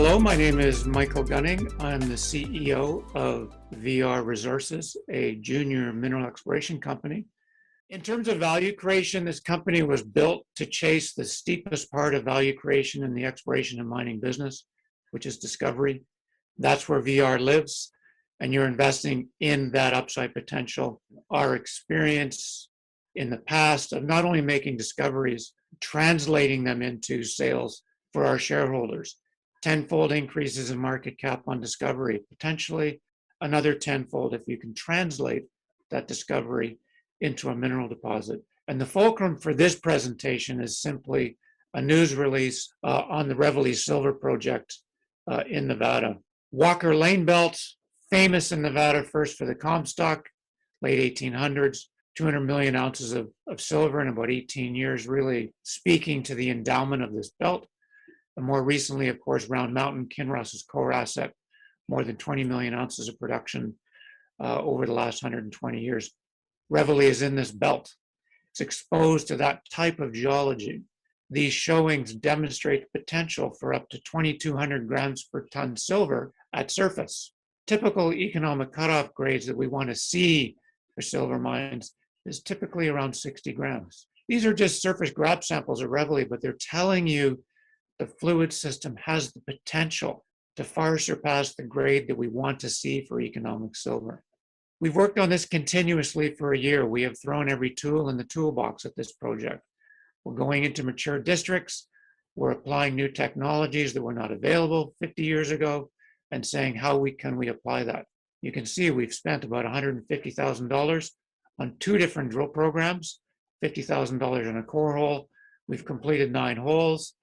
Hello, my name is Michael Gunning. I'm the CEO of VR Resources, a junior mineral exploration company. In terms of value creation, this company was built to chase the steepest part of value creation in the exploration and mining business, which is discovery. That's where VR lives, and you're investing in that upside potential. Our experience in the past of not only making discoveries, translating them into sales for our shareholders. Tenfold increases in market cap on discovery, potentially another tenfold if you can translate that discovery into a mineral deposit. And the fulcrum for this presentation is simply a news release on the Reveille silver project in Nevada. Walker Lane Belt, famous in Nevada first for the Comstock, late 1800s, 200 million ounces of silver in about 18 years, really speaking to the endowment of this belt. And more recently, of course, Round Mountain, Kinross's core asset, more than 20 million ounces of production over the last 120 years. Reveille is in this belt. It's exposed to that type of geology. These showings demonstrate the potential for up to 2,200 grams per ton silver at surface. Typical economic cutoff grades that we want to see for silver mines is typically around 60 grams. These are just surface grab samples at Reveille, but they're telling you the fluid system has the potential to far surpass the grade that we want to see for economic silver. We've worked on this continuously for a year. We have thrown every tool in the toolbox at this project. We're going into mature districts. We're applying new technologies that were not available 50 years ago and saying, how can we apply that? You can see we've spent about $150,000 on 2 different drill programs, $50,000 on a core hole. We've completed 9 holes.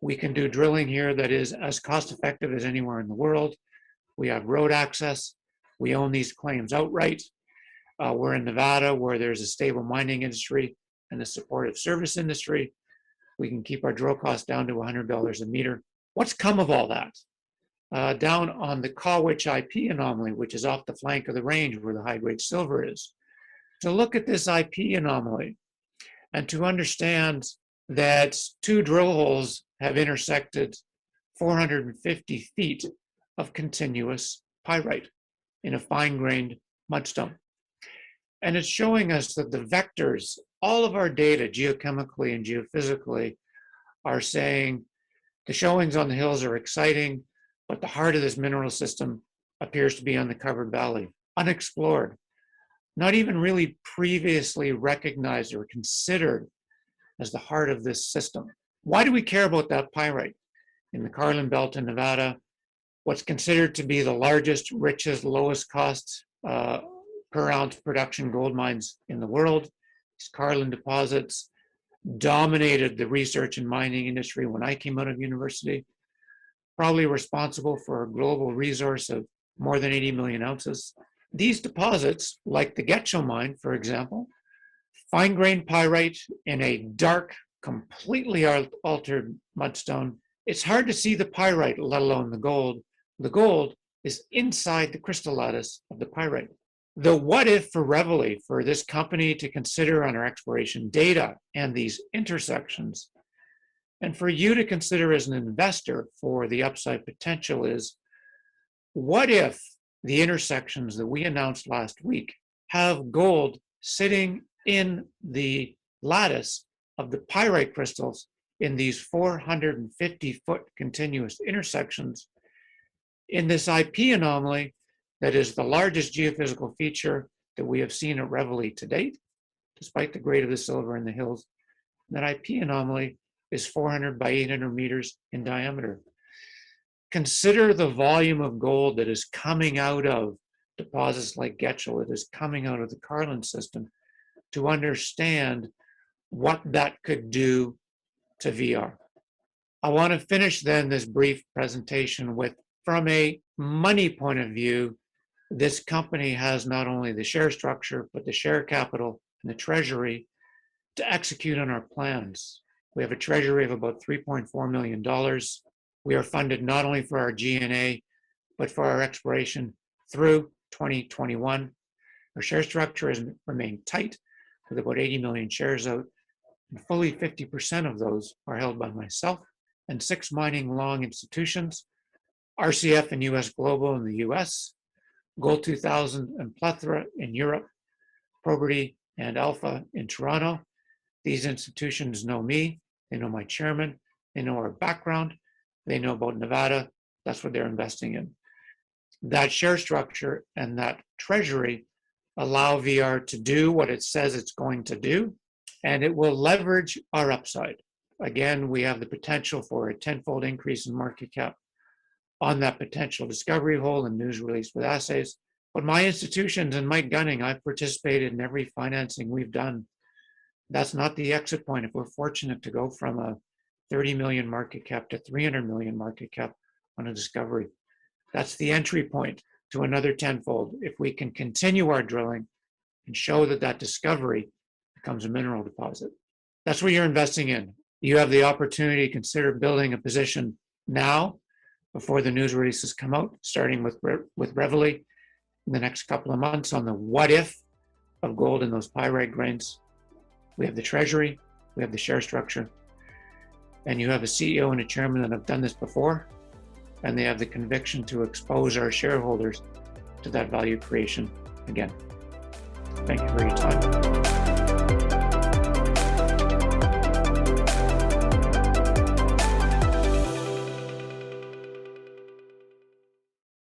We can do drilling here that is as cost effective as anywhere in the world. We have road access. We own these claims outright. We're in Nevada where there's a stable mining industry and a supportive service industry. We can keep our drill costs down to $100 a meter. What's come of all that? Down on the Kawich IP anomaly, which is off the flank of the range where the high-grade silver is. To look at this IP anomaly and to understand that 2 drill holes have intersected 450 feet of continuous pyrite in a fine-grained mudstone. And it's showing us that the vectors, all of our data geochemically and geophysically, are saying the showings on the hills are exciting, but the heart of this mineral system appears to be on the covered valley, unexplored, not even really previously recognized or considered as the heart of this system. Why do we care about that pyrite? In the Carlin Belt in Nevada, what's considered to be the largest, richest, lowest cost per ounce production gold mines in the world. These Carlin deposits dominated the research and mining industry when I came out of university, probably responsible for a global resource of more than 80 million ounces. These deposits, like the Getchell mine, for example, fine-grained pyrite in a dark, completely altered mudstone. It's hard to see the pyrite, let alone the gold. The gold is inside the crystal lattice of the pyrite. The what if for Reveille, for this company to consider on our exploration data and these intersections, and for you to consider as an investor for the upside potential is, what if the intersections that we announced last week have gold sitting in the lattice of the pyrite crystals in these 450-foot continuous intersections in this IP anomaly that is the largest geophysical feature that we have seen at Reveille to date, despite the grade of the silver in the hills. That IP anomaly is 400 by 800 meters in diameter. Consider the volume of gold that is coming out of deposits like Getchell, that is coming out of the Carlin system, to understand what that could do to VR. I want to finish then this brief presentation with, from a money point of view, this company has not only the share structure, but the share capital and the treasury to execute on our plans. We have a treasury of about $3.4 million. We are funded not only for our G&A, but for our exploration through 2021. Our share structure has remained tight with about 80 million shares out. And fully 50% of those are held by myself and 6 mining long institutions RCF and US Global in the US, Gold 2000 and Plethora in Europe, Probity and Alpha in Toronto. These institutions know me, they know my chairman, they know our background, they know about Nevada, that's what they're investing in. That share structure and that treasury allow VR to do what it says it's going to do, and it will leverage our upside. Again, we have the potential for a 10-fold increase in market cap on that potential discovery hole and news release with assays. But my institutions and Mike Gunning, I've participated in every financing we've done. That's not the exit point. If we're fortunate to go from a 30 million market cap to 300 million market cap on a discovery, that's the entry point to another 10-fold. If we can continue our drilling and show that that discovery becomes a mineral deposit. That's what you're investing in. You have the opportunity to consider building a position now before the news releases come out, starting with Reveille in the next couple of months on the what if of gold in those pyrite grains. We have the treasury, we have the share structure, and you have a CEO and a chairman that have done this before, and they have the conviction to expose our shareholders to that value creation again. Thank you for your time.